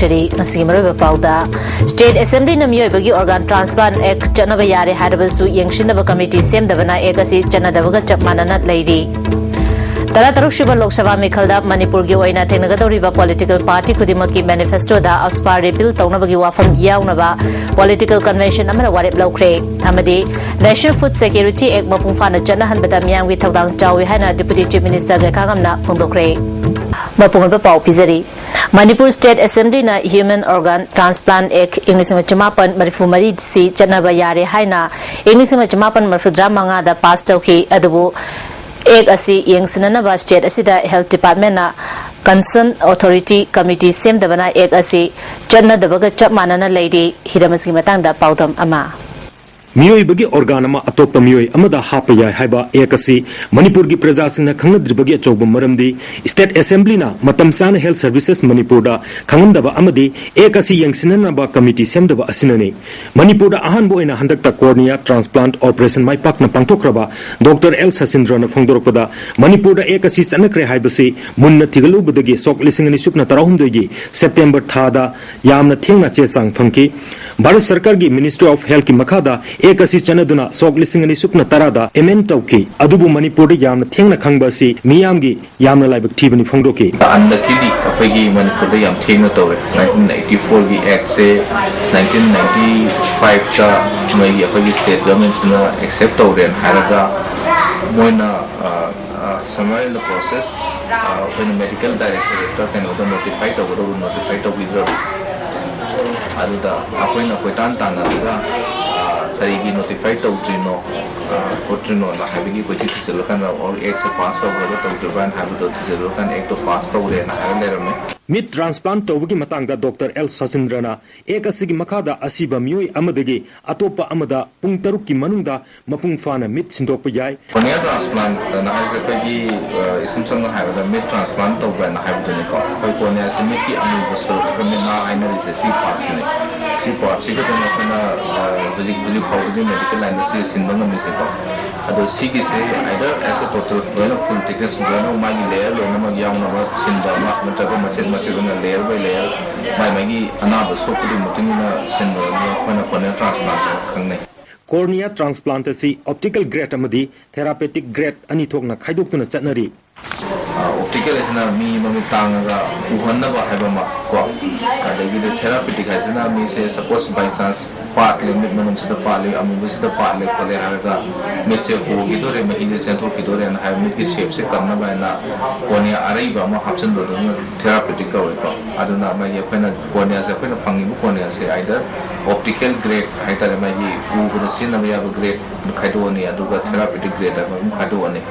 ꯂꯥꯛꯆꯔꯤ ꯉꯁꯤꯒꯤ ꯃꯔꯨꯑꯣꯏꯕ ꯄꯥꯎꯗ ꯁ꯭ꯇꯦꯠ ꯑꯦꯁꯦꯝꯕ꯭ꯂꯤꯅ ꯃꯤꯑꯣꯏꯕꯒꯤ ꯑꯣꯔꯒꯥꯟ ꯇ꯭ꯔꯥꯟꯁꯄ꯭ꯂꯥꯟꯠ ꯑꯦꯛ ꯆꯠꯅꯕ ꯌꯥꯔꯦ ꯍꯥꯏꯔꯕꯁꯨ ꯌꯦꯡꯁꯤꯟꯅꯕ ꯀꯃꯤꯇꯤ ꯁꯦꯝꯗꯕꯅ ꯑꯦꯛ ꯑꯁꯤ ꯆꯠꯅꯗꯕꯒ ꯆꯞ ꯃꯥꯟꯅꯅ ꯂꯩꯔꯤ꯫ 13ꯁꯨꯕ ꯂꯣꯛ ꯁꯚꯥ ꯃꯤꯈꯜꯗ ꯃꯅꯤꯄꯨꯔꯒꯤ ꯑꯣꯏꯅ ꯊꯦꯡꯅꯒꯗꯧꯔꯤꯕ ꯄꯣꯂꯤꯇꯤꯀꯦꯜ ꯄꯥꯔꯇꯤ ꯈꯨꯗꯤꯡꯃꯛꯀꯤ ꯃꯦꯅꯤꯐꯦꯁꯇꯣꯗ ꯑꯞꯁꯄꯥ ꯔꯤꯄꯤꯜ ꯇꯧꯅꯕꯒꯤ ꯋꯥꯐꯝ ꯌꯥꯎꯅꯕ ꯄꯣꯂꯤꯇꯤꯀꯦꯜ ꯀꯟꯚꯦꯟꯁꯟ ꯑꯃꯅ ꯋꯥꯔꯦꯞ ꯂꯧꯈ꯭ꯔꯦ ꯑꯃꯗꯤ ꯅꯦꯁꯅꯦꯜ ꯐꯨꯗ ꯁꯦꯀ꯭ꯌꯨꯔꯤꯇꯤ ꯑꯦꯛ ꯃꯄꯨꯡ ꯐꯥꯅ ꯆꯠꯅꯍꯟꯕꯗ ꯃꯤꯌꯥꯝꯒꯤ ꯊꯧꯗꯥꯡ ꯆꯥꯎꯏ ꯍꯥꯏꯅ ꯗꯤꯄꯨꯇꯤ ꯆꯤꯐ ꯃꯤꯅꯤꯁꯇꯔ ꯒꯥꯏꯈꯥꯉꯝꯅ ꯐꯣꯡꯗꯣꯛꯈ꯭ꯔꯦ꯫ ꯃꯄꯨꯡ ꯄꯥꯎ ꯄꯤꯖꯔꯤ꯫ Manipur State Assembly na Human Organ Transplant Act 1934 si chanaba yare haina 1935 da pass tauki adubu Act asi yengsinanaba state asida Health Department na Concerned Authority Committee semdabana Act asi chanadabaga chap manana lady hiramasi matangda paudam ama मियोई बगी organ अमा अतोप मियोई अमदा हाप याय हाइबा एकसी मणिपुर की प्रजा Singh खंगद्रिबगी अचौब मरमदी state assembly ना मतम सान health services Manipur दा खंगमदबा अमदी एकसी यंगसिननबा committee सेमदबा असिनने Manipur दा अहानबो ओइना हंदकता कोर्निया ट्रांसप्लांट ऑपरेशन माइ पाकना पांगथोक्रबा डॉक्टर एल सचिंद्रन फोंदोरपदा मणिपुर दा एकसी चनक्रे हाइबसी मुन्न थिगलुबदगी सोक लिसिंगनि सुपना तरहुमदगी सेप्टेम्बर थादा यामना थेंगना चेचांग फंकी भारत सरकार की मिनिस्ट्री ऑफ हेल्थ की मखादा एक असी चनदुना सोक लिसिंग अनि सुपना तरादा एमेन तौकी अदुबु मणिपुर दा यामना थेंगना खंगबासी मियामगी यामना लाइबक थीबनी फोंदोकी अंदकिली अखोगी मणिपुर दा याम थेंगना तौरे 1984 की एक्ट से 1995 का मई अखोगी स्टेट गवर्नमेंट ना एक्सेप्ट तौरे हारगा मोइना summary the process when medical director can ओदा नोटिफाई तौरो नोटिफाई तौबिद्रो अदुदा अखोइना कोइतान तानादा तरीकी नोटिफाई तौत्रिनो कोट्रिनो ना हाबिगी कोइति थिजलकन और एक से पास तौरगा तौद्रबान हाबिदो थिजलकन एक तो पास तौरे ना हालेरमे मिड ट्रांसप्लांट तौबगी मतंगदा डॉक्टर एल सचिंद्रना एक असिगी मखादा असिबा मियोई अमदगी अतोपा अमदा पुंग तरुक की मनुंगदा मपुंग फाना मिड सिंदोप याय कोनिया ट्रांसप्लांट ना हाइसे कोगी इसम समना हाइबदा मिड ट्रांसप्लांट तौबा ना हाबिदोने को कोई कोनिया से मिड की अमु बसर कमेना आइनरी से सी पार्ट से कतना कना बुजी फाउदी मेडिकल लाइन से सिंबंग में से को अदो सी की से either as a total well full thickness वेल मागी लेयर लोना मा यावना मा सिंदा मा मतलब मसेल मसेल लेयर बाय लेयर मागी अनाब सोपुदी मुतिना सिंदा कोना कोना ट्रांसप्लांट खंगने कोर्निया ट्रांसप्लांट से ऑप्टिकल ग्रेड अमदी थेरापेटिक ग्रेड अनि थोकना खाइदोक्तुना चटनरी ऑप्टिकल इसना मी ममी तांगा उहन्नबा हाइबमा को अदगी द थेरापेटिक हाइसना मी से suppose by chance part limit मनम से द पाले अमुबे से द पाले पले हारगा मिट से होगी तो रे मही से सेंट्रल की तो रे ना हाइ मिट की शेप से करना बायना कोनिया अरैबा म हाप्सन दो थेरापेटिक का वेको अदुना मा ये फेना कोनिया से फेना फंगी कोनिया से आइदर ऑप्टिकल ग्रेड हाइतरे मा ये उबन सिन न या ग्रेड खाइदोनी अदुगा थेरापेटिक ग्रेड म खाइदोनी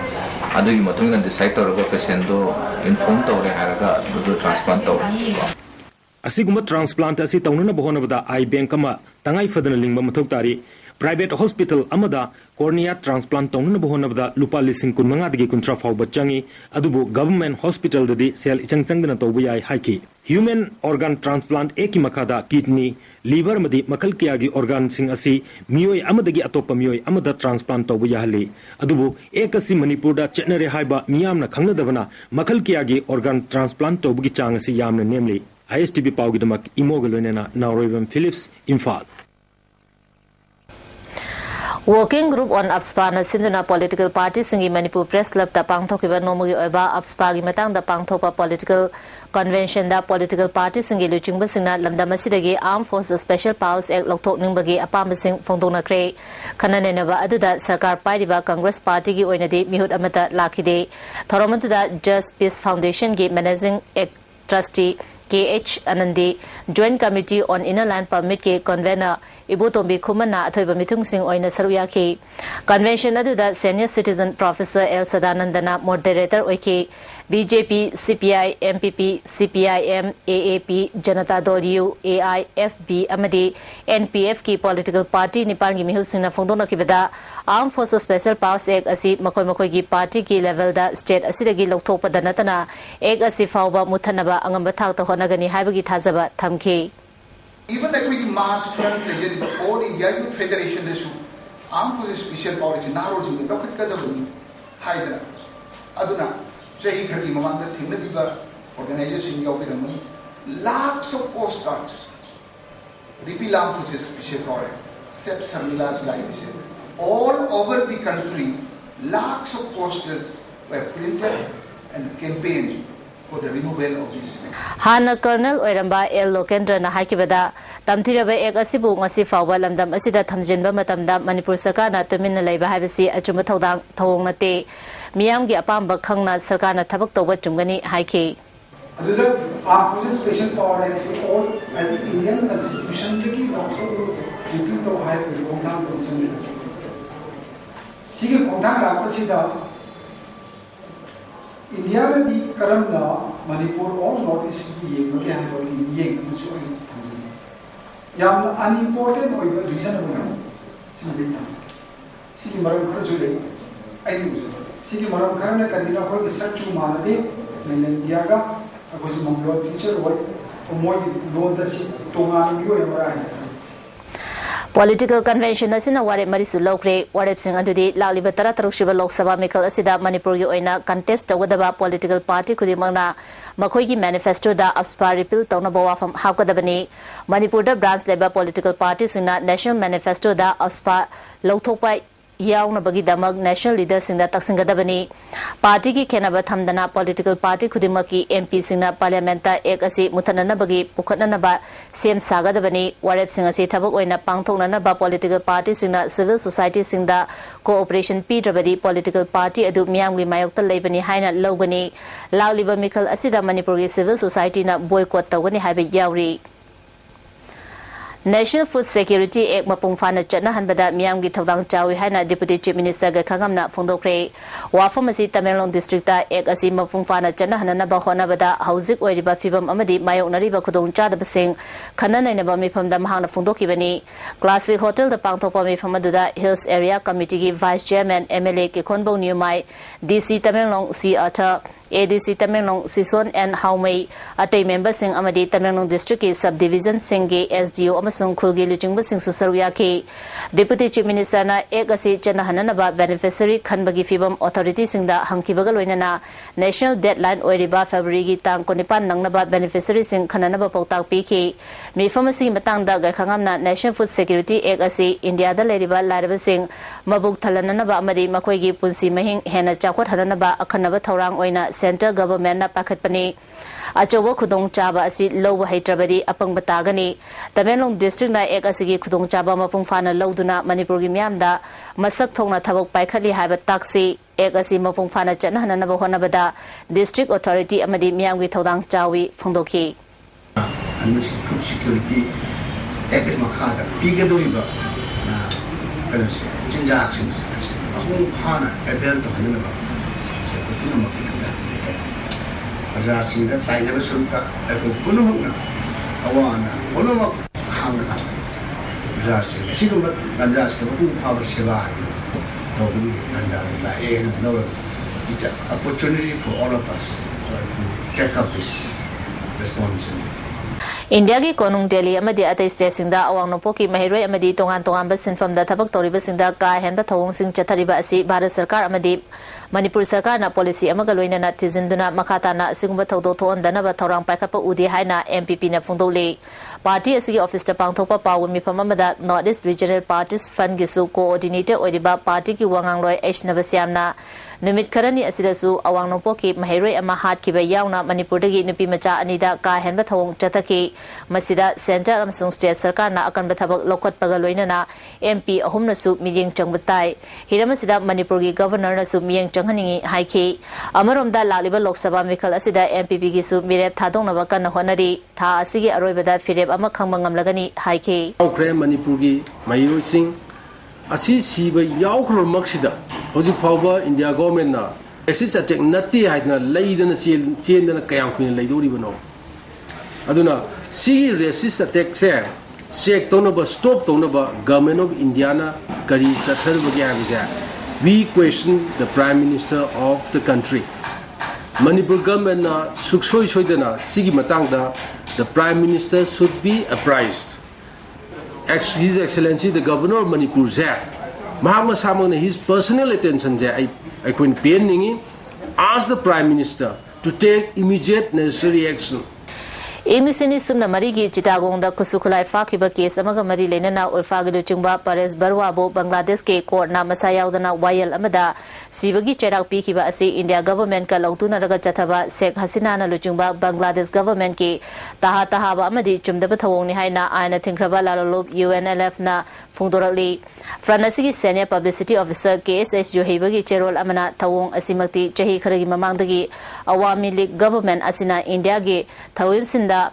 अदुगी मतुंगना डिसाइड तौरगा पेशेंट दो इन्फॉर्म तौरे हारगा दु ट्रांसप्लांट तौरे असिगुम ट्रांसप्लांट असि तौनना बहोनबदा आई बैंक अमा तंगाई फदन लिंगबा मथौ तारी प्राइवेट हॉस्पिटल अमदा कोर्निया ट्रांसप्लांट तौनना बहोनबदा लुपा लिसिंग कुन मंगादगी कुंट्रा फाउबा चंगी अदुबु गवर्नमेंट हॉस्पिटल ददी सेल इचंग चंगदना तौबा याय हाइकी ह्यूमन ऑर्गन ट्रांसप्लांट एकी मखादा किडनी लीवर मदी मखल कियागी ऑर्गन सिंग असि मियोय अमदगी अतोपा मियोय अमदा ट्रांसप्लांट तौबा याहली अदुबु एक असि मणिपुर दा चेटनरे हाइबा मियामना खंगनदबना मखल कियागी ऑर्गन ट्रांसप्लांट तौबगी चांग असि यामना नेमली ISTV पाउगिदमक इमोगलोनेना Naoroibam Phillips Imphal Working Group on APSPA na sinduna political parties singi Manipur Press Club ta pangthokiba nomugi oiba APSPA gi matang da pangthopa political convention da political parties singi luchingba singna lamdam asidagi Armed Forces Special Powers Act lokthokningbagi apamba sing phongdonakre khananenaba aduda sarkar pairiba Congress Party gi oinadi mihut amata lakhide thoromantuda Just Peace Foundation gi managing trustee KH Anandi Joint Committee on Inner Land Permit ke convener Ibutombi Khumana athoiba mithung sing oina saruya ki convention aduda senior citizen Professor L Sadanandana moderator oiki BJP CPI MPP CPIM AAP Janata Dol U AIFB amadi NPF ki political party Nepal gi mihut singna phongdona kibada Armed Forces Special Powers Act asi makoi makoi gi party ki level da state asidagi lokthokpa danatana Act asi fawba muthanaba angamba thak ta honagani haibagi thajaba thamki Even like we mass front legend all India Youth Federation desu Armed Forces Special Powers naro jing lokat kadabani haidana aduna chahi khari mamanda thingna diba organization yawkiramani lakhs of postcards. Ripilam which is Pishekore, Sep Sarmila's life is all over the country. Lakhs of posters were printed and campaigned for the removal of this. Hana Colonel Oiramba El Lokendra na Hakibada, Tamtira Ek Asibu Ngasi Fawa Lamdam Asida Tamjinba Matamda Manipur Sakana Tumina Labor Havasi Achumatodang Tongate Miamgi Apamba Kangna Sakana Tabak Toba Jungani Haiki. Other armed forces special power acts all at the Indian constitution also repeat the high Kongtang Constitution. Sige Kongtang Rapasida India di Karamna Manipur all Northeast Yeng Yeng Yam unimportant or reason of Sige Maram Kazule I use Sige Maram Karana Karina for the Sachu Manade Mendiaga. Because Mongol teacher what more know the Tongan you ever. Political convention asina ware marisu lokre ware sing adudi lali batara tarushiba lok sabha mikal asida manipur gi oina contest tawdaba political party kudimangna makhoi gi manifesto da apspa repeal tawna bawa fam hakadabani manipur da branch leba political party sina national manifesto da apspa lokthokpa yauna bagi damag national leaders singda taksingadabani party ki khenaba thamdana political party khudimaki MP singna parliament ta ek asi muthanana bagi pukhatna ba sem sagadabani warep sing asi thabak oina pangthokna ba political party singna civil society singda cooperation pi drabadi political party adu miyamgi mayokta leibani haina logani lawliba mikal asida manipur gi civil society na boycott tawani haibe yauri National Food Security Act mapung fana chatna hanbada miyamgi thodang chawi haina Deputy Chief Minister ga khangamna phongdokre wafam asi Tamenglong district ta act asi mapung fana chatna hanana ba hona bada housing oiriba fibam amadi mayoknari ba khudong cha da basing khanana ne ba mifam da mahang na phongdoki bani Classic Hotel da pangthopa mifam aduda Hills Area Committee gi Vice Chairman MLA ke Khonbong Nyumai DC Tamenglong C Arthur ADC Tamenglong Sison and Haumei atay member sing amadi Tamenglong district ki subdivision sing ge SDO amasung khulgi luchingba sing susaruya ke Deputy Chief Minister na ek asi chana hanana ba beneficiary khanbagi fibam authority sing da hangkibaga loinana national deadline oiriba February gi tang konipan nangna ba beneficiary sing khanana ba pautak pi ki mi pharmacy matang da ga khangamna National Food Security Act asi India da leriba laraba sing mabuk thalanana ba amadi makoi gi punsi mahing hena chakwat hanana ba akhanaba thorang oina Central Government na pakatpani achobo khudong chaba asi lowa haitrabadi apang batagani Tamenglong district na ek asigi khudong chaba mapung fana loduna Manipur gi myamda masak thongna thabok paikhali haiba taksi ek asi mapung fana chana hanana ba honabada district authority amadi myam gi thodang chawi phongdoki Food Security Act is makhada pigadoi ba kana se jinja actions ahung phana abel to hanana ba se ko makita Bazaar singa saina basurka ako punuhna awana punuhna khangna bazaar singa sigumba bazaar singa pu power seva to be bazaar la no it's an opportunity for all of us to take up this responsibility India gi konung Delhi amadi atai state singda awang no poki mahiroi amadi tongan tongan ba sinfam da thabak toriba singda ka hen ba thawong sing chathariba asi Bharat Sarkar amadi Manipur Sarkar na policy amaga loina na tizinduna makata na sigumba thawdo thon dana ba thorang paikapa udi haina MPP na phungdole party asigi office ta pangthokpa pawu mi phamamada North East Regional Parties Fund gi su coordinator oidiba party ki wangang loi H Navasyamna numit kharani asida su awang no poki mahiroi ama hat ki ba yauna Manipur dagi nupi macha anida ka hen ba thawong chathaki masida center amsung state sarkar na akan ba thabak lokot paga loina na MP ahum na su miyeng changbatai hiramasida Manipur gi governor na su miyeng haningi haiki amaromda laliba lok sabha mikal asida MPP gi su mirep thadong na bakan honari tha asigi aroibada firep ama khangmangam lagani haiki aukre Manipur gi mayro sing asi siba yaukro maksida hoji phawba India government na assist attack natti haidna leidana chendana kayam khina leidori bano aduna si racist attack se check tonaba stop tonaba government of India na kari chathar bagya bisa we question the Prime Minister of the country. Manipur government na suksoi soidana sigi matangda the Prime Minister should be apprised. His Excellency the Governor of Manipur zai Mahama Samana his personal attention zai I could ask the Prime Minister to take immediate necessary action. Inglisini sumna marigi Chittagongda kusukulai fakiba case amaga mari lenana ulfagilu chungba Pares Barwabo Bangladesh ke court na masayaudana wayal amada sibagi cherak pikiba asi India government ka lautuna raga chathaba Sheikh Hasina na luchungba Bangladesh government ke taha tahaba amadi chumdaba thawong ni haina aina thinkraba lalolob UNLF na phungdorali Franasigi senior publicity officer KSS Johibagi cherol amana thawong asimakti chahi kharagi mamangdagi Awami League government asina India ge thawin sinda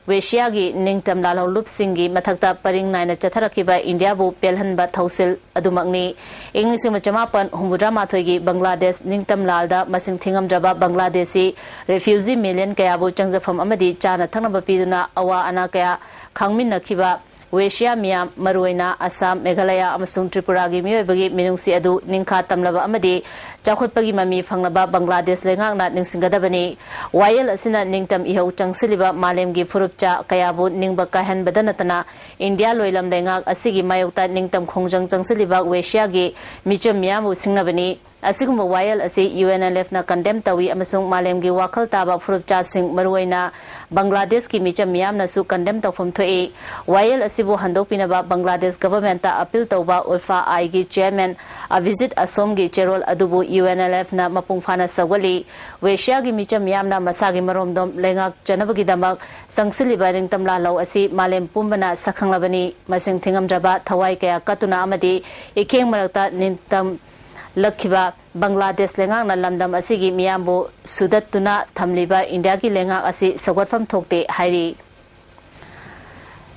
Weshiya gi ningtam lalho lup singi mathakta paring naina chatharakiba India bu pelhanba thausil adumangni English ma chamapan humudra mathoi gi Bangladesh ningtam lalda masing thingam jaba Bangladeshi refugee million kaya bu changjafam amadi chana thangnaba piduna awa ana kaya khangmin nakhiba Weshiya Miyam Maruina Assam Meghalaya amasung Tripura gi miyobagi minungsi adu ningkha tamlaba amadi chakhotpagi mami phangnaba Bangladesh lengakna ningsingadabani wayel asina ningtam ihau changsiliba malem gi furupcha kayabu ningba kahan badanatana India loilam lengak asigi mayokta ningtam khongjang changsiliba Weshiya gi micham miyamu singnabani asigumba wayel asi UNLF na condemn tawi amasung malem gi wakhal taba furupcha sing maruina Bangladesh ki micham miyam na su condemn tawfum thoi wayel asibu handopinaba Bangladesh government ta appeal tawba ulfa ai gi chairman a visit asom gi cherol adubu UNLF na mapungfana sawali Weshiya gi micham miyam na masagi maromdom lengak chanabagi damak sangsiliba ringtam la law asi malem pumbana sakhanglabani masing thingam jaba thawai kaya katuna amadi ikeng marakta nintam Lakhiba Bangladesh lengak na lamdam asigi miyambu sudattuna thamliba India ki lengak asi sagwatfam thokte hairi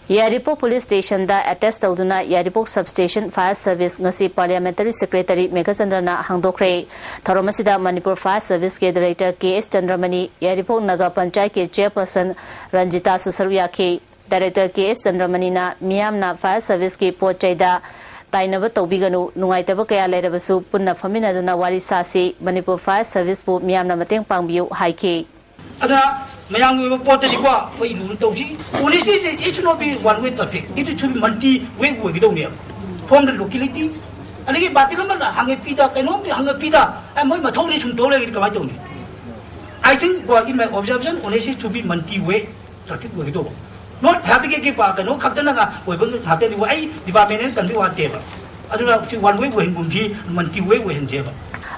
Yaripok police station da attest tawduna Yaripok substation fire service ngasi parliamentary secretary Megachandra na hangdokre tharomasida Manipur fire service ke director KS Chandramani Yaripok naga panchayat ke chairperson Ranjita Susarya ke director KS Chandramani na miyam na fire service ke pochaida Tainaba Tobiganu, Nuaitaba Kaya Lerabasu, Puna Famina Duna Wari Sasi, Manipur Fire Service Board, Miamna Mateng Pangbu, Haiki. Ada Mayang Portajiqua, where you don't see, police it should not be one way traffic, it should be multi way with from the locality. And again, Batikama, Hangapita, Kanopi, Hangapita, and my Matoni from Dole Kamatoni. I think, in my observation, police should be multi way traffic with it. Not happy to park, no Katanaga, we will have the way, department can be whatever. I don't know one way when Bunji, Monty way when Jeva.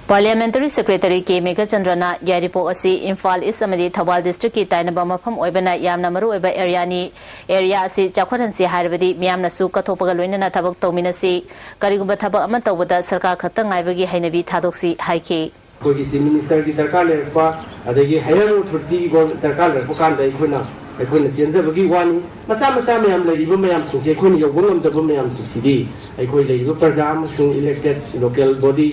Parliamentary Secretary K. Megachandrana Yaripok asi Imphal East Amadi Thawal District ki Tainaba mafam oibana yamna maru oiba area ni area asi chakwaransi hairabadi miyamna su kathopaga loinana thabak tawminasi karigumba thabak ama tawbada sarkar khattang ngaibagi hainabi thadoksi haiki कोई minister की दरकार ले रखा अदेगी higher authority को दरकार ले रखा Kanda Ikauna Ikauna change बगी वानी मचा मचा में हम लेरिबो में हम सिंसे इकोन योगोंगम जब में हम सिसिदी इकोई लेरिबो प्रजा अमसुंग इलेक्टेड लोकल बॉडी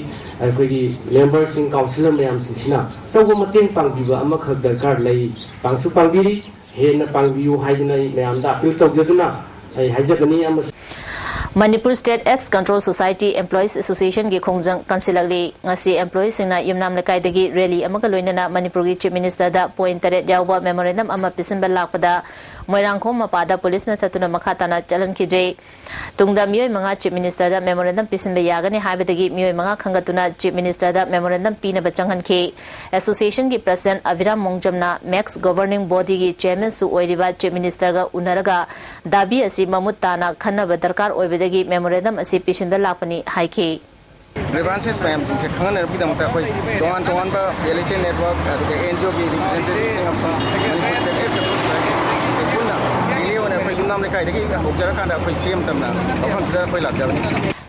इकोई मेंबर सिंग काउंसिलर में हम सिसिना सबको मतें पांगबिबा अमा खक दरकार ले पांगसु पांगबिरी हेन पांगबियो हाइजना में हम दा appeal तौजदुना हाइजगनी Amas Manipur State AIDS Control Society Employees Association gi khongjang kansilakli ngasi employees singna yumnam lakai dagi rally amaga loinana Manipur gi Chief Minister da point tare jawba memorandum ama pisinba lakpada Moirangkhom mapada police na thatuna makhatana chalan khijei tungda miyoi manga Chief Minister da memorandum pisinba yagani haibadagi miyoi manga khangatuna Chief Minister da memorandum pina bachanghan ki association gi president Aviram Mongjamna Max governing body gi chairman su oiriba Chief Minister ga unaraga dabi asi mamutana khanna darkar oibadagi memorandum asi pisinba lakpani haiki grievances ma'am sing se khangana bidam ta koi don ba relation network the NGO ki representative sing of some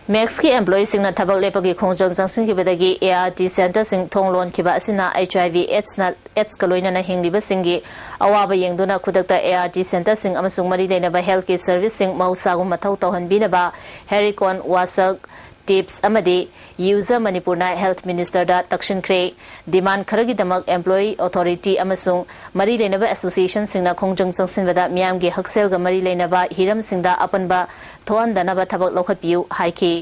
Max ki employees sing na thabak lepagi khongjang jangsin ki bedagi ART center sing thonglon kiba asina HIV AIDS kaloina na hingliba singi awaba yengduna khudakta ART center sing amasung mari leina ba health care service sing mausagum mathau tawhan binaba Harricon wasak tips amadi user Manipurna health minister da takshin kre demand kharagi damak employee authority amasung mari lenaba association singna khongjang changsin bada miyam ge haksel ga mari lenaba hiram singda apanba thoan danaba thabak lokhatpiu haiki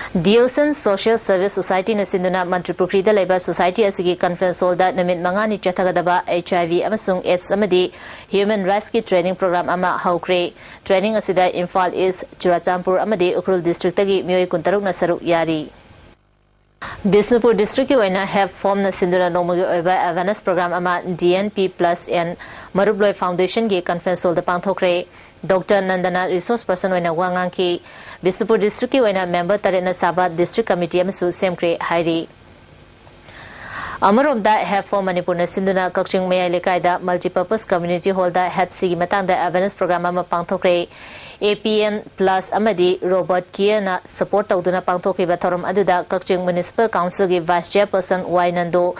Diosan Social Service Society na sinduna Mantripukri da Labor Society asigi conference hall da namit mangani chathagadaba HIV amasung AIDS amadi human rights ki training program ama haukre training asida Imphal East Churachampur amadi Ukrul district tagi miyoi kuntaruk na saruk yari Bisnupur district ki oina have form na sinduna nomogi oiba awareness program ama DNP plus and Marubloi Foundation gi conference hall da pangthokre Dr. Nandana resource person oina wangang ki Bisnupur district ki oina member tarena Sabha district committee amasu semkre hairi Amarom da have for Manipur na sinduna Kakching Mayai Lekai da multipurpose community hall da HAPSI matang da awareness program ama pangthokre APN plus amadi Robert Kiana support tawduna pangthoki ba thorom aduda Kakching Municipal Council gi Vice Chairperson Wainando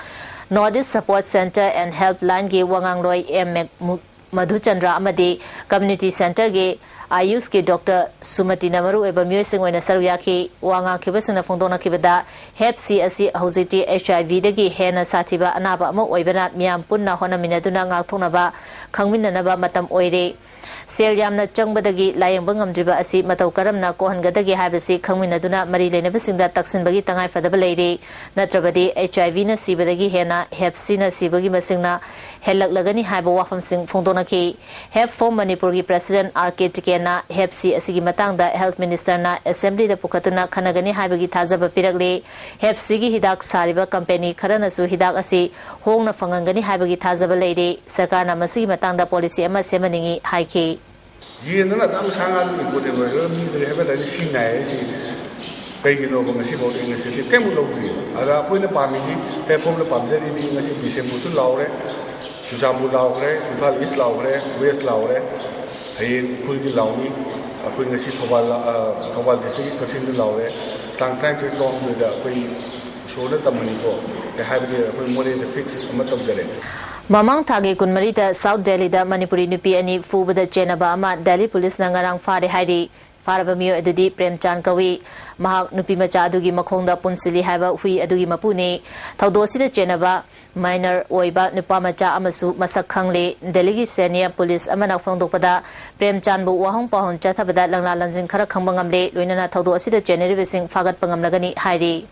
Northeast Support Center and Helpline gi Wangangloi M Madhuchandra amadi Community Center gi Ayush ki Dr. Sumati Namaru eba myoy singwena saruyaki wanga kibasina fongdona kibada HEPC asi hoziti HIV dagi hena sathiba anaba ama oibana miyam punna hona minaduna ngakthona ba khangminna na ba matam oire sel yamna changbadagi layengba ngamdriba asi matau karamna kohangadagi habasi khangminaduna mari leinabasingda taksinbagi tangai fadaba leire natrabadi HIV na sibadagi hena HEPC na sibagi masingna helaklagani haiba wafam sing fongdona ki HEP for Manipur gi President RK Tikena HEPC asigi matangda Health Minister na Assembly da pukatuna khanagani haibagi thajaba pirakle HEPC gi hidak sariba company kharana su hidak asi hongna fangangani haibagi thajaba leire sarkar na masigi matangda policy ama semaningi haiki yena dam sanga ni ko de ro mi de heba da si nai si kai gi no ko ngasi bo de ngasi ti kemu lo ti ara ko ne pa mi ni pe pom le pam je ni ngasi bi se mu su law re su sa mu law re Imphal East law re West law re ai ko gi law ni ko ngasi thobal district Kakching law re tang tang tri long de da ko so na tamani ko ke ha bi ko mo de fix ma tam jare Mamang Thage Kunmari da South Delhi da Manipuri nupi ani fubada chenaba ama Delhi police na ngarang fare hairi faraba miyo adudi Premchand kawi mahak nupi macha adugi makhongda punsili haiba hui adugi mapuni thaudosi da chenaba minor oiba nupa macha amasu masak khangle Delhi gi senior police amana phongdokpada Premchand bu wahong pahon chathabada langla lanjin khara khangbangamle loinana thaudosi da general sing fagat pangamlagani hairi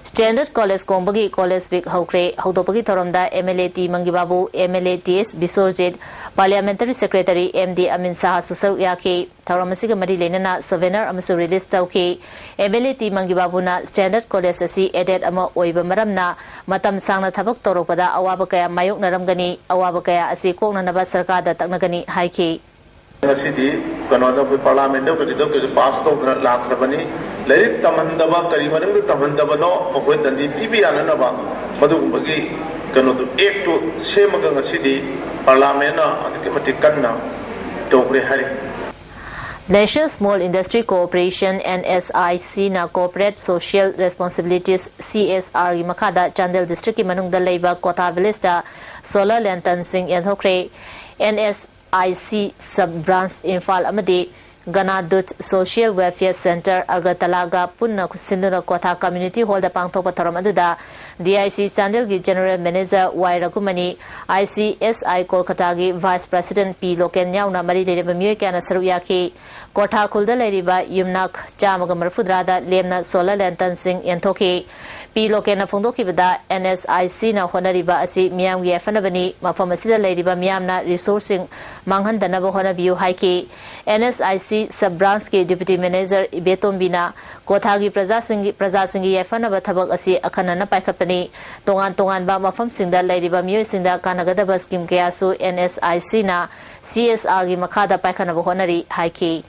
Standard College Kombagi College Week Hokre Hodopagi Thoramda MLA T Mangibabu MLA TS Bisorjit Parliamentary Secretary MD Amin Saha Susar Yaki Thoramasiga Mari Lenana Souvenir Amasu release Tauki MLA T Mangibabu na Standard College Asi Edit Ama Oiba Maramna Matam Sangna Thabak Toropada Awabakaya Mayok Naramgani Awabakaya Asi Kokna Naba Sarkada Taknagani Haiki Masidi Kanada Parliament of pass to Lakrabani Lerik Tamandaba Karimanam Tamandabano of the PB Ananaba Madubagi Kanodu 8 to Shemagang City Parliamena and the Kamatikana Tokre Hari. National Small Industry Corporation NSIC na Corporate Social Responsibilities CSR Makada Chandel District Manungda Labor Kota Village da Solar Lantern Sing Yanthokre NSIC Sub-Branch Imphal Amadi Ganadut Social Welfare Center Agartalaga Punna Kusinduna Kota Community Hall da Pangthopa Thoramada DIC Chandel gi General Manager Y Ragumani ICSI Kolkata gi Vice President P Loken Yauna Mari Leba Myoy Kana Saruyaki Kota Khulda Leriba Yumnak Chamaga Marfudrada Lemna Solar Lantern Sing Yanthoki P Lokena Fondoki Bada NSIC na Honariba Asi Miam Yafanabani Mafamasida Leriba Miamna Resourcing Manghandanaba Honabiu Haiki NSIC Sub-Branch ke Deputy Manager Ibeton Bina Kothagi Prajasingi Yafanaba Thabak Asi Akanana Paikapani Tongan ba Mafam Singda Leriba Myoy Singda Kanagadaba Scheme Kayasu NSIC na CSR gi Makada Paikanaba Honari Haiki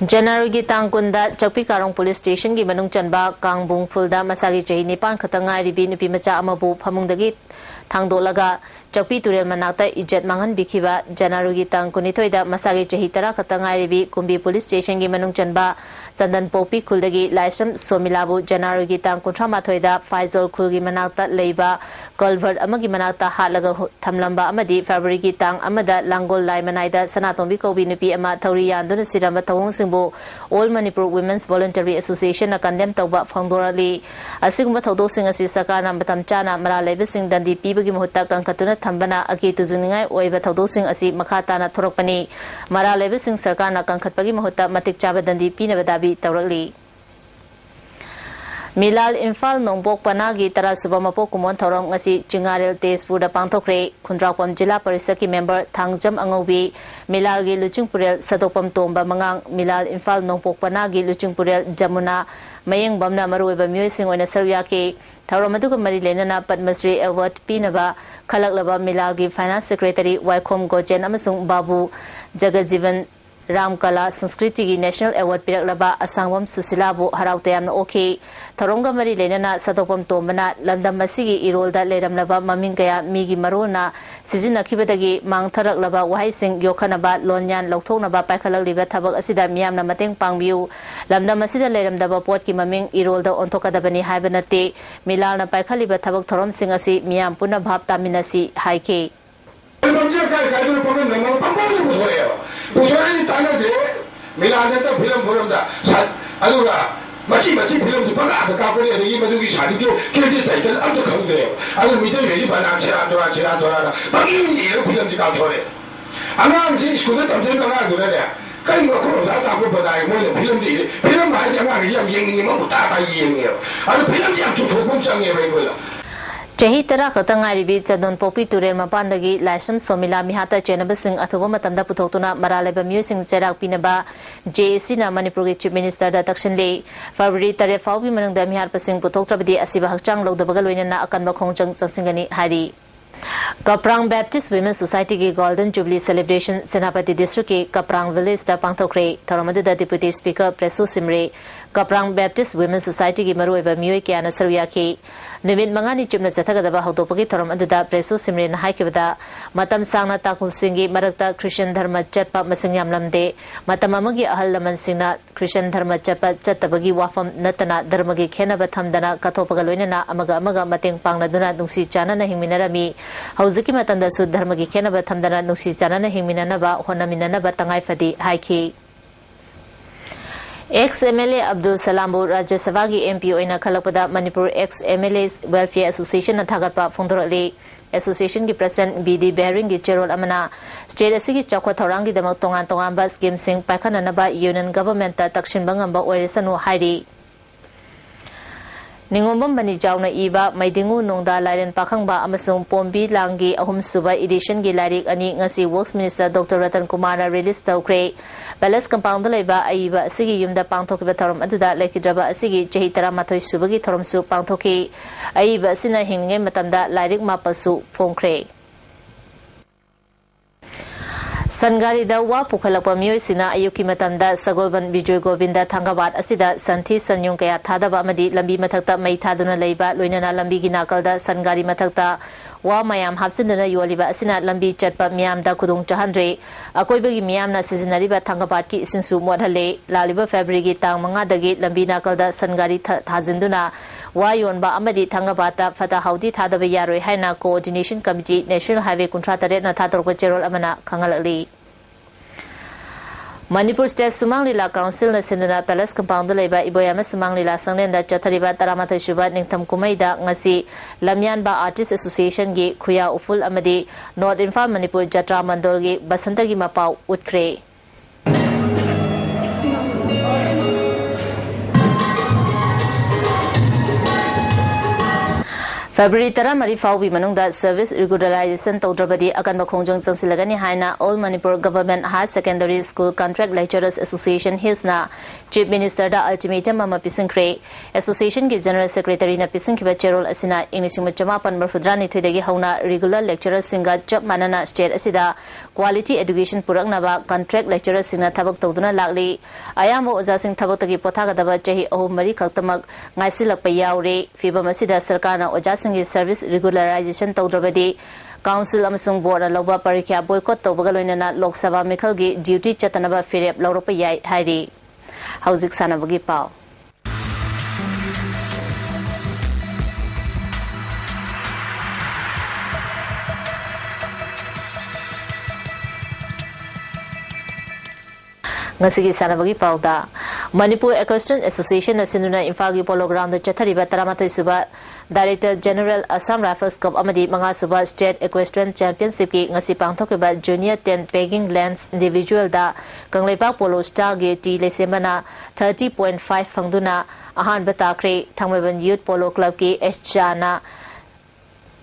January gi tangkunda Chakpi Karong Police Station gi manung chanba Kangbung Fulda masagi chahi nipan khatangai ribi nupi macha amabu phamungdagi thangdolaga Chakpi Turel manakta ijat mangan bikhiba January gi tangkuni thoida masagi chahi tara khatangai ribi Kumbi Police Station gi manung chanba Chandan Popi Khuldagi Laisam Somilabu January gi tangkunthra mathoida Faizal Khulgi manakta leiba Culvert amagi manakta halaga thamlamba amadi February gi tang amada Langol Lai manaida Sanatombi Kobi nupi ama Thauri yanduna siramba thawong singbu All Manipur Women's Voluntary Association na condemn tawba phangdorali asigumba thodok sing asi sarkarna matam chana mara leba sing dandi pibagi mahutta kangkatuna thambana agi tujuningai oiba thodok sing asi makhata na thorokpani mara leba sing sarkarna kangkhatpagi mahutta matik chaba dandi pinaba dabi tawrakli Milal Infal Nongbok Panagi Tarasuba Mapok Kumon Thorong ngasi Chingarel Tezpur Pangthokre Khundrapam Jilla Parisaki member Thangjam Angobi Milal gi Luchingpurel Sadopam Tomba Mangang Milal Infal Nongbok Panagi Luchingpurel Jamuna Mayeng Bamna Marueba Muising Oina Saryaki Tharomaduga Mari Lenana Padmasri Award Pinaba Khalaklaba Milal gi Finance Secretary Waikhom Gojen amasung Babu Jagajivan Ramkala Sanskriti ki National Award Piraklaba Asangwam Susilabu Harautayamna Oki Tharonga Mari Lenana Sadopam Tombana Landam Masigi Irolda Leramlaba Maming Kaya Migi Marona Sizina Kibadagi Mang Tharaklaba Wahaising Yokhanaba Lonyan Lokthonaba Paikhalakliba Thabak Asida Miyamna Mateng Pangbiu Landam Masida Leramdaba Pot ki Maming Irolda Ontokadabani Haibanate Milalna Paikhaliba Thabak Thorom Sing asi Miyam Puna Bhab Taminasi Haike 부조한이 따는데 밀라한테 필름 보름다 아루가 마치 필름도 바가 가버려 여기 모두기 사리게 결제다 이제 아무도 가는데요 아주 밑에 외지 반항치라 돌아 막이 필름지 가버려 아마 이제 스쿨에 담을 거가 그러네 그냥 뭐 그런 다고 보다 뭐 필름들이 필름 많이 장하게 좀 얘기만 못 따다 이행해요 아주 필름지 아주 도공상해 버리고요 Chahi tara khatangari bi chadon popi turel mapandagi laisam somila mihata chenaba sing athuba matanda puthotuna maraleba musing cherak pinaba JAC na Manipur gi Chief Minister da takshin le February tare fawbi manang da mihar pasing puthoktrabdi asiba hakchang logdabaga loinana akanba khongchang changsingani hari Kaprang Baptist Women's Society ki Golden Jubilee Celebration Senapati District ki Kaprang Village da pangthokre Tharamadu da Deputy Speaker Presu Simre Kaprang Baptist Women's Society ki maruiba mioi kya na saruya ki Nimit mangani chumna chathagadaba hawtopagi thoram aduda Presu Simre na haikibada matam sangna takul singi marakta Christian dharma chatpa masing yamlamde matam amagi ahal laman singna Christian dharma chatpa chatabagi wafam natana dharmagi khenaba thamdana kathopaga loinana amaga mateng pangnaduna nungsi chana na hingminarami Hauziki matanda su dharmagi khenaba thamdana nungsi chana na hingminanaba honaminanaba tangai fadi haiki Ex-MLA Abdul Salambu Rajya Sabha ki MP oina khalakpada Manipur Ex-MLAs Welfare Association na thagatpa phongdorale Association ki President BD Behring ki Cherol Amana State asigi chakwa thorang ki damak tongan ba scheme sing paikhananaba Union Government ta takshin bangamba oiresanu hairi Ningombam bani jauna iba maidingu nongda lairen pakhangba amasung pombi langi ahum suba edition gi larik ani ngasi Works Minister Dr. Ratan Kumar release tawkre Palace compound laiba aiba asigi yumda pangthokba thorom aduda lekidraba asigi chahi 13 subagi thorom su pangthoki aiba sina hinge matamda lairik mapasu phongkre Sangari da wa pukhalakpa mioi sina ayuki matamda Sagolban Bijoy Govinda Thangabat asida santhi sanyung kaya thadaba amadi lambi mathakta mai thaduna leiba loinana lambi gi nakalda Sangari mathakta wa mayam hapsindana yoliba asina lambi chatpa miyam da kudung chahandre akoibagi miyam na seasonariba Thangabat ki isinsu modhale laliba February gi tang manga dagi lambi nakalda Sangari thazinduna wa yonba amadi Thangabata fata haudi thadaba yaroi haina coordination committee National Highway Kuntra tare na thatorpa cherol amana khangalali Manipur State Sumang Lila Council na sinduna Palace Compound laiba iboyama Sumang Lila sanglenda chathariba 13 suba ningtham kumaida ngasi Lamyan ba Artist Association gi khuya uful amadi North Infal Manipur Jatra Mandol gi basanta gi mapau utkre February tara mari fawbi manungda service regularization tawdrabadi akanba khongjang changsilagani haina All Manipur Government Higher Secondary School Contract Lecturers Association hisna Chief Minister da ultimatum mama pisingkre Association ki General Secretary na pisingkiba cherol asina Englishma chamapan marfudrani thidagi hauna regular lecturers singa chap manana state asida quality education puraknaba contract lecturers singna thabak tawduna lagli ayamo oja sing thabak tagi pothagadaba chahi ahum mari khaktamak ngaisilak payawre fibam asida sarkarna oja singi service regularization tawdrabadi council amasung board loba parikya boycott tawbaga loinana Lok Sabha Mikhal gi duty chatanaba firep lawropa yai hairi hauzik sanabagi pau ngasigi sanabagi pauda Manipur Equestrian Association Asinduna Imphal gi Polo Ground Chathariba Taramatoi Suba Director General Assam Rifles Cup Amadi Manga Suba State Equestrian Championship ki ngasi pangthokiba Junior 10 Pegging Lance Individual da Kangleipak Polo Star gi T Lesemana 30.5 fangduna ahan batakre Thangmaiban Youth Polo Club ki Chana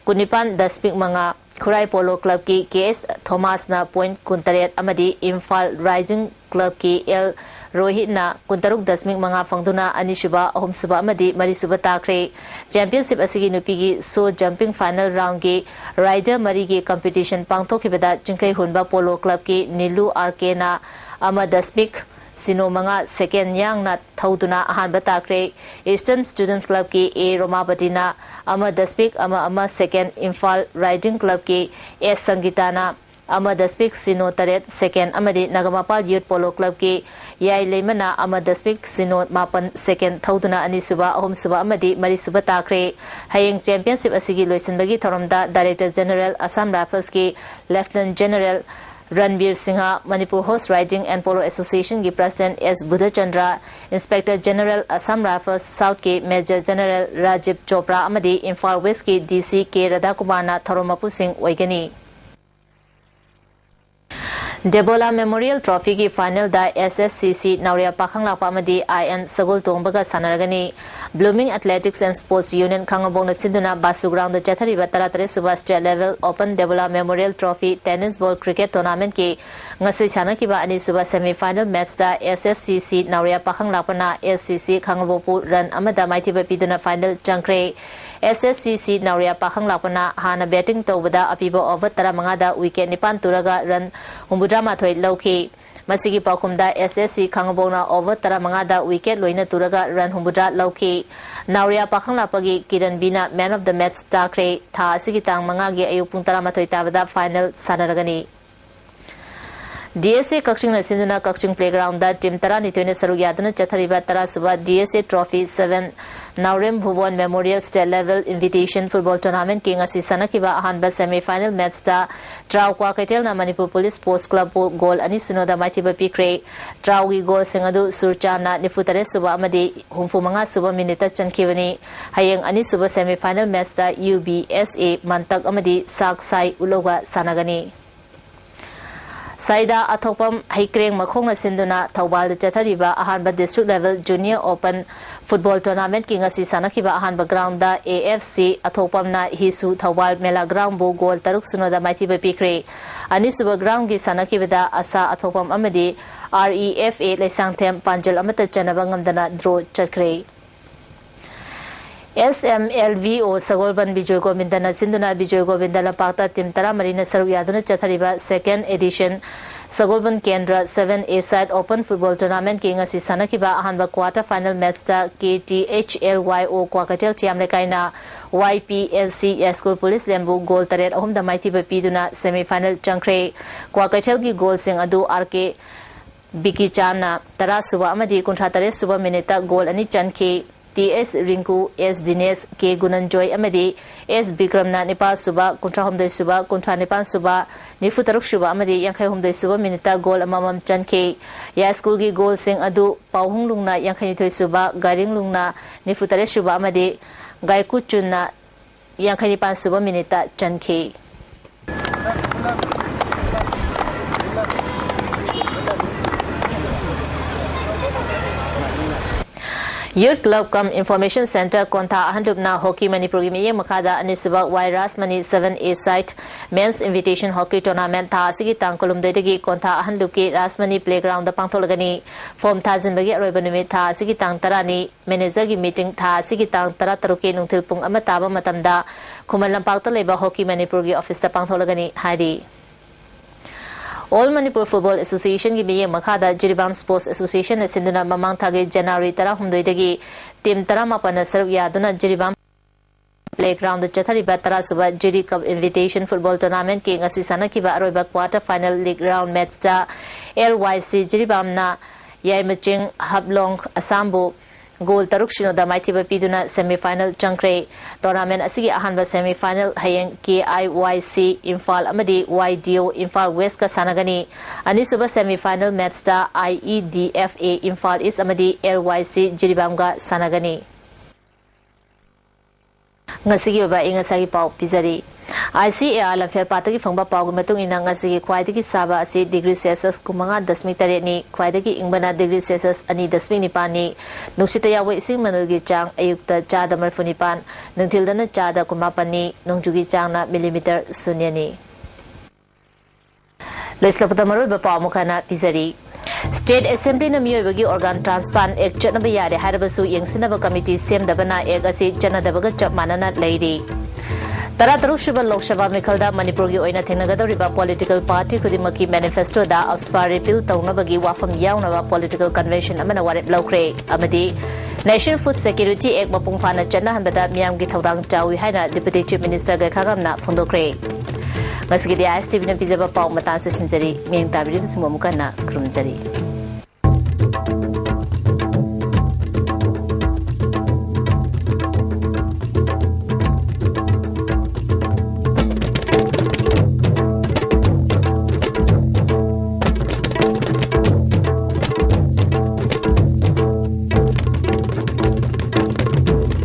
Kunipan Daspik Manga Khurai Polo Club ki KS Thomas na point kuntaret amadi Imphal Rising Club ki L Rohit na kuntaruk dasmik mga fangduna anisuba ahum suba amadi marisuba takre championship asigi nupigi so jumping final round ki rider mari ki competition pangthokibada chingkai hunba polo club ki Nilu RK na ama dasmik sino mga second yang na thauduna ahan batakre Eastern Student Club ki A Romapati na ama dasmik ama second Imphal Riding Club ki S Sangita na ama daspik sino taret second amadi Nagamapal Youth Polo Club ki Yai Lemana ama daspik sino mapan second thauduna ani suba ahum suba amadi mari suba takre hayeng championship asigi loisinbagi thoramda Director General Assam Rifles ki Lieutenant General Ranbir Singha Manipur Horse Riding and Polo Association ki President S Buddha Chandra Inspector General Assam Rifles South ki Major General Rajiv Chopra amadi Imphal West ki DC K Radha Kumar na Tharomapu Singh oigani Debola Memorial Trophy ki final da SSCC Nauria Pakhang Lakpa Amadi IN Sagol Tongbaga Sanaragani Blooming Athletics and Sports Union Khangabong na Sinduna Basu Ground da Chathari Bataratare Suba State Level Open Debola Memorial Trophy Tennis Ball Cricket Tournament ki ngasi sana ki ba ani suba semi final match da SSCC Nauria Pakhang Lakpa na SCC Khangabopu run amada maiti ba piduna final jangkre SSCC Nauria Pakhang Lakpana hana batting tawbada apibo over tara mangada wicket nipan turaga run humbudama thoi lauki masigi paukumda SSC Khangabona over tara mangada wicket loina turaga run humbudra lauki Nauria Pakhang Lakpagi Kiran Bina man of the match takre tha asigi tang mangagi ayupung tara mathoi tabada final sanaragani DSA Kakching na Sinduna Kakching Playground da Team Tara Nitwene Saru Yadana Chathariba Tara Suba DSA Trophy 7 Naurem Bhuvan Memorial State Level Invitation Football Tournament King Asisana Kiba Ahanba Semi Final Match da Trau Kwa Ketel na Manipur Police Sports Club goal ani Sunoda Maitiba Pikre Traugi goal Singadu Surchana Nifutare Suba Amadi Humfumanga Suba Minita Chankivani Hayeng ani Suba Semi Final Match da UBSA Mantak Amadi Saksai Uloga Sanagani Saida Athopam Haikreng Makhong Sinduna Thawbal Chathariba Ahanba District Level Junior Open Football Tournament ki ngasi sanakiba Ahanba Ground da AFC Athopam na Hisu Thawbal Mela Ground bo goal taruk sunoda maitiba pikre ani suba ground gi sanakibada Asa Athopam amadi REFA Lesangthem Panjal amata chanaba ngamdana draw chakre SMLVO Sagolban Bijoy Gobindana Sinduna Bijoy Gobindana Pakta Team Tara Marina Saru Yaduna Chathariba second edition Sagolban Kendra 7A Side Open Football Tournament ki ngasi sanakiba ahanba quarter final match da KTHLYO Kwakatel Tiam Lekaina YPLC School Police Lembu goal taret ahum da maiti ba piduna semi final changkre Kwakatel ki goal sing adu RK Biki Chana Tara Suba amadi kuntra tare suba minita goal ani chanki TS Rinku S Dinesh K Gunanjoy amadi S Bikramna Nepal Suba Kuntra Homdai Suba Kuntra Nepal Suba Nifutaruk Suba amadi Yankai Homdai Suba Minita Goal Amamam Chanke Ya School gi Goal Sing Adu Pauhung Lungna Yankai Nithoi Suba Garing Lungna Nifutare Suba amadi Gaiku Chunna Yankai Nipan Suba Minita Chanke Youth Club Cum Information Center Konta Ahandubna Hockey Manipur gi miye makada anisuba Virus Mani 7A Site Men's Invitation Hockey Tournament tha asigi tangkolum dedagi Konta Ahandub ki Rasmani Playground da pangtholagani form thazin bagi aroiba numit tha asigi tang tarani manager gi meeting tha asigi tang tara taruke nungthil pung ama taba matamda Khuman Lampakta leba Hockey Manipur gi office da pangtholagani hari All Manipur Football Association ki biye makhada Jiribam Sports Association sinduna mamang thage January tara humdoi dagi team tara mapana saru yaduna Jiribam Playground Chathariba tara suba Jiri Cup Invitation Football Tournament ki ngasi sanakiba aroiba quarter final league round match da LYC Jiribam na Yaimaching Hablong Asambu goal 6-0 maithiba piduna semi final changkre tournament asigi ahanba semi final hayeng KIYC Imphal amadi YDO Imphal West ka sanagani anisuba semi final match da IEDFA Imphal East amadi LYC Jiribam ga sanagani ngasigi baba ingasagi pau pizari ICAR lamfel patagi fangba pau matung ina ngasigi khwaidagi saba asi degree Celsius kumanga 0.8 ni khwaidagi ingbana degree Celsius ani 0.9 ni nuksita yawe ising manulgi chang ayukta chada marfunipan nungthildana chada kumapani nungjugi changna millimeter 0 ni leslapata maroi bapa mukana pizari State Assembly na miyoibagi organ transplant ek chatnaba yare harabasu yengsinaba committee semdabana ek asi chanadabaga chap manana leiri Tarataruk Shubha Lok Sabha Mikhalda Manipur gi oina thengnagadauriba political party khudimaki manifesto da APSPA repeal taunabagi wafam yaunaba political convention amana warep laukre amadi National Food Security Act mapung fana channa hambada miyamgi thaudang chawi haina Deputy Chief Minister ga khagamna phondokre Masgidi ISTV na pizaba pau matan se sinjari ming tabiri bismo mukana krumjari